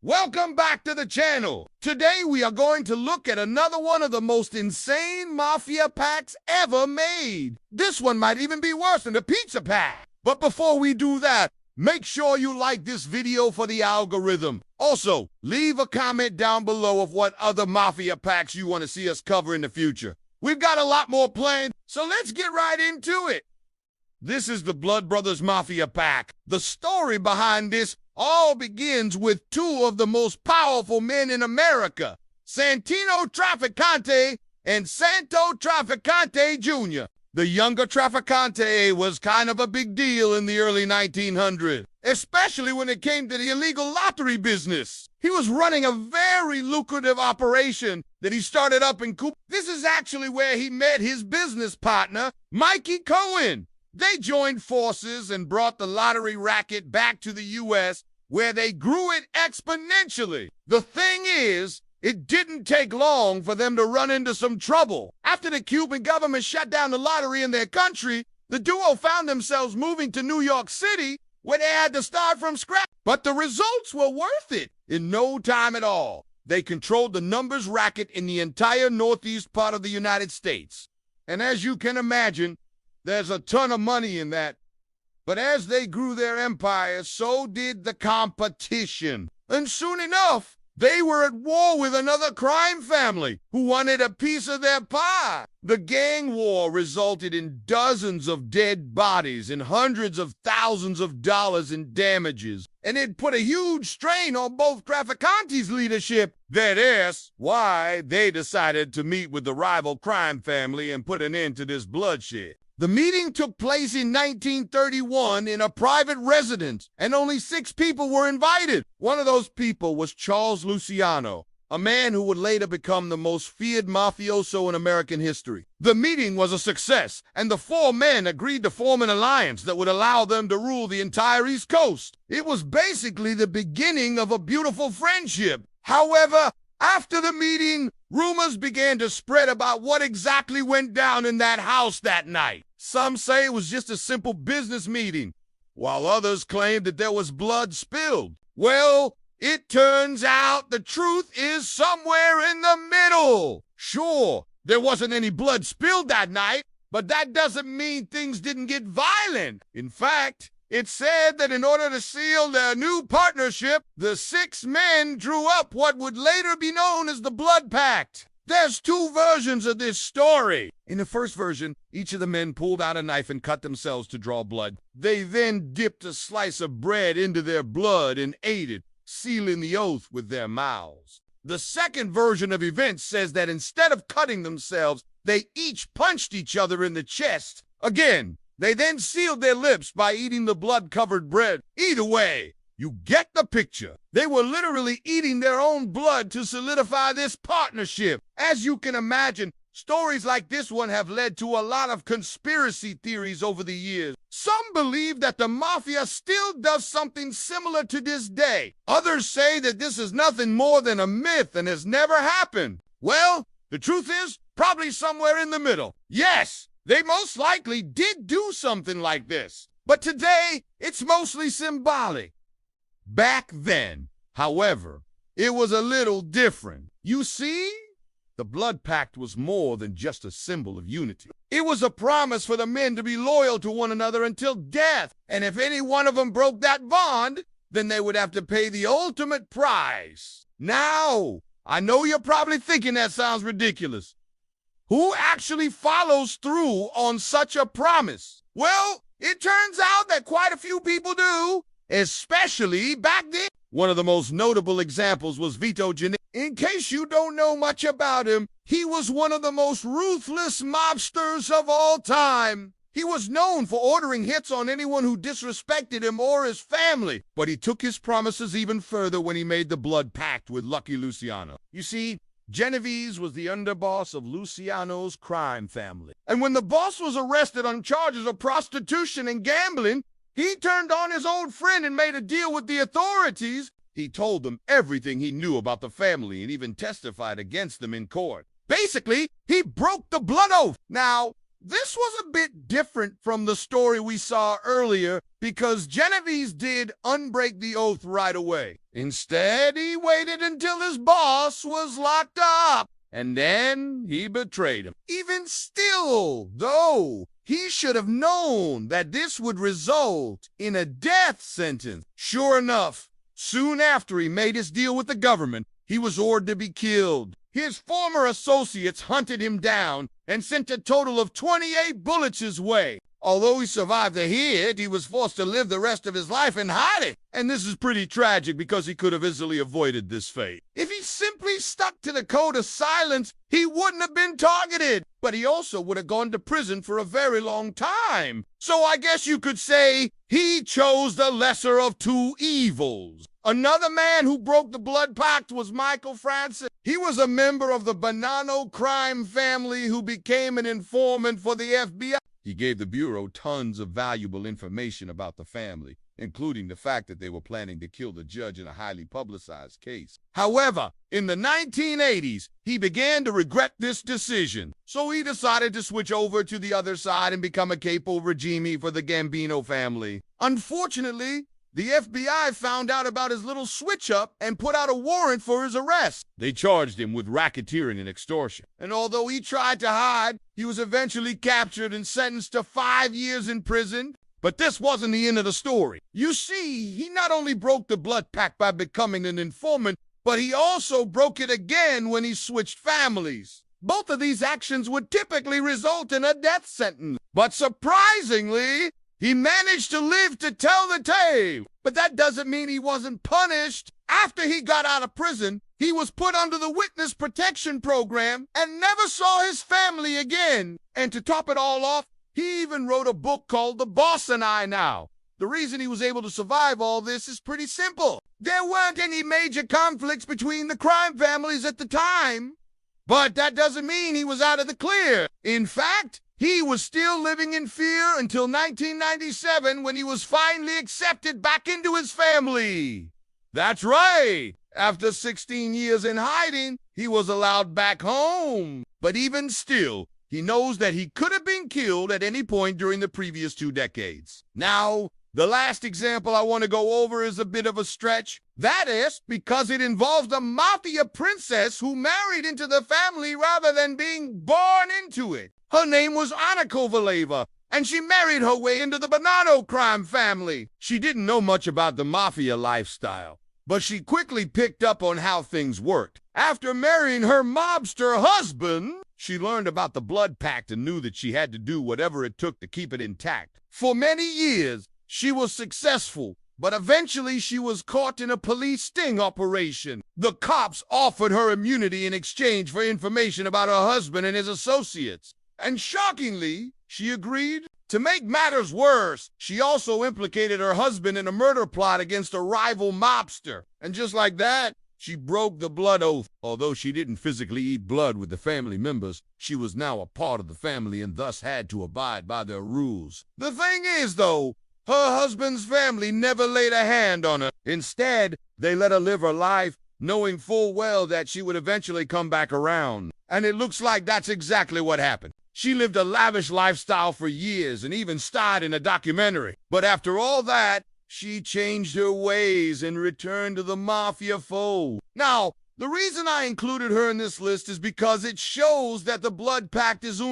Welcome back to the channel. Today we are going to look at another one of the most insane Mafia Pacts ever made. This one might even be worse than the Pizza Pact. But before we do that, make sure you like this video for the algorithm. Also, leave a comment down below of what other Mafia Pacts you want to see us cover in the future. We've got a lot more planned, so let's get right into it. This is the Blood Brothers Mafia Pact. The story behind this all begins with two of the most powerful men in America, Santino Trafficante and Santo Trafficante Jr. The younger Trafficante was kind of a big deal in the early 1900s, especially when it came to the illegal lottery business. He was running a very lucrative operation that he started up in Cuba. This is actually where he met his business partner, Mikey Cohen. They joined forces and brought the lottery racket back to the U.S., where they grew it exponentially. The thing is, it didn't take long for them to run into some trouble. After the Cuban government shut down the lottery in their country, the duo found themselves moving to New York City, where they had to start from scratch. But the results were worth it in no time at all. They controlled the numbers racket in the entire northeast part of the United States. And as you can imagine, there's a ton of money in that. But as they grew their empire, so did the competition. And soon enough, they were at war with another crime family who wanted a piece of their pie. The gang war resulted in dozens of dead bodies and hundreds of thousands of dollars in damages. And it put a huge strain on both Trafficante's leadership. That's why they decided to meet with the rival crime family and put an end to this bloodshed. The meeting took place in 1931 in a private residence, and only 6 people were invited. One of those people was Charles Luciano, a man who would later become the most feared mafioso in American history. The meeting was a success, and the 4 men agreed to form an alliance that would allow them to rule the entire East Coast. It was basically the beginning of a beautiful friendship. However, after the meeting, rumors began to spread about what exactly went down in that house that night. Some say it was just a simple business meeting, while others claimed that there was blood spilled. Well, it turns out the truth is somewhere in the middle. Sure, there wasn't any blood spilled that night, but that doesn't mean things didn't get violent. In fact, it's said that in order to seal their new partnership, the 6 men drew up what would later be known as the Blood Pact. There's 2 versions of this story. In the first version, each of the men pulled out a knife and cut themselves to draw blood. They then dipped a slice of bread into their blood and ate it, sealing the oath with their mouths. The second version of events says that instead of cutting themselves, they each punched each other in the chest. Again, they then sealed their lips by eating the blood-covered bread. Either way, you get the picture. They were literally eating their own blood to solidify this partnership. As you can imagine, stories like this one have led to a lot of conspiracy theories over the years. Some believe that the mafia still does something similar to this day. Others say that this is nothing more than a myth and has never happened. Well, the truth is probably somewhere in the middle. Yes, they most likely did do something like this. But today, it's mostly symbolic. Back then, however, it was a little different. You see, the Blood Pact was more than just a symbol of unity. It was a promise for the men to be loyal to one another until death. And if any one of them broke that bond, then they would have to pay the ultimate price. Now, I know you're probably thinking that sounds ridiculous. Who actually follows through on such a promise? Well, it turns out that quite a few people do, especially back then. One of the most notable examples was Vito Giannini. In case you don't know much about him, he was one of the most ruthless mobsters of all time. He was known for ordering hits on anyone who disrespected him or his family, but he took his promises even further when he made the Blood Pact with Lucky Luciano. You see, Genovese was the underboss of Luciano's crime family. And when the boss was arrested on charges of prostitution and gambling, he turned on his old friend and made a deal with the authorities. He told them everything he knew about the family and even testified against them in court. Basically, he broke the blood oath. Now, This was a bit different from the story we saw earlier because Genovese did unbreak the oath right away. Instead, he waited until his boss was locked up, and then he betrayed him. Even still, though, he should have known that this would result in a death sentence. Sure enough, soon after he made his deal with the government, he was ordered to be killed. His former associates hunted him down and sent a total of 28 bullets his way. Although he survived the hit, he was forced to live the rest of his life in hiding. And this is pretty tragic because he could have easily avoided this fate. If he simply stuck to the code of silence, he wouldn't have been targeted. But he also would have gone to prison for a very long time. So I guess you could say he chose the lesser of two evils. Another man who broke the blood pact was Michael Francis. He was a member of the Bonanno crime family who became an informant for the FBI. He gave the Bureau tons of valuable information about the family, including the fact that they were planning to kill the judge in a highly publicized case. However, in the 1980s, he began to regret this decision. So he decided to switch over to the other side and become a capo regime for the Gambino family. Unfortunately, the FBI found out about his little switch-up and put out a warrant for his arrest. They charged him with racketeering and extortion. And although he tried to hide, he was eventually captured and sentenced to 5 years in prison. But this wasn't the end of the story. You see, he not only broke the blood pact by becoming an informant, but he also broke it again when he switched families. Both of these actions would typically result in a death sentence. But surprisingly, he managed to live to tell the tale. But that doesn't mean he wasn't punished. After he got out of prison, he was put under the witness protection program and never saw his family again. And to top it all off, he even wrote a book called The Boss and I Now. The reason he was able to survive all this is pretty simple. There weren't any major conflicts between the crime families at the time. But that doesn't mean he was out of the clear. In fact, he was still living in fear until 1997 when he was finally accepted back into his family. That's right. After 16 years in hiding, he was allowed back home. But even still, he knows that he could have been killed at any point during the previous 2 decades. Now, the last example I want to go over is a bit of a stretch. That is because it involves a mafia princess who married into the family rather than being born into it. Her name was Anna Kovaleva, and she married her way into the Bonanno crime family. She didn't know much about the mafia lifestyle, but she quickly picked up on how things worked. After marrying her mobster husband, she learned about the blood pact and knew that she had to do whatever it took to keep it intact. For many years, she was successful, but eventually she was caught in a police sting operation. The cops offered her immunity in exchange for information about her husband and his associates. And shockingly, she agreed. To make matters worse, she also implicated her husband in a murder plot against a rival mobster. And just like that, she broke the blood oath. Although she didn't physically eat blood with the family members, she was now a part of the family and thus had to abide by their rules. The thing is, though, her husband's family never laid a hand on her. Instead, they let her live her life, knowing full well that she would eventually come back around. And it looks like that's exactly what happened. She lived a lavish lifestyle for years and even starred in a documentary. But after all that, she changed her ways and returned to the mafia fold. Now, the reason I included her in this list is because it shows that the blood pact is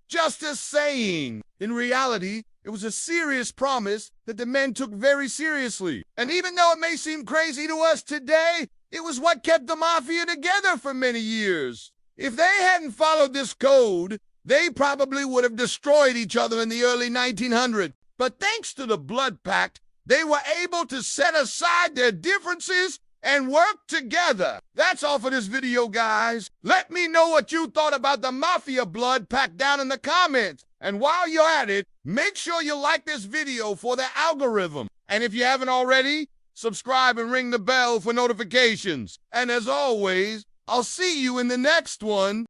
just a saying. In reality, it was a serious promise that the men took very seriously. And even though it may seem crazy to us today, it was what kept the mafia together for many years. If they hadn't followed this code, they probably would have destroyed each other in the early 1900s. But thanks to the blood pact, they were able to set aside their differences and work together. That's all for this video, guys. Let me know what you thought about the Mafia blood pact down in the comments. And while you're at it, make sure you like this video for the algorithm. And if you haven't already, subscribe and ring the bell for notifications. And as always, I'll see you in the next one.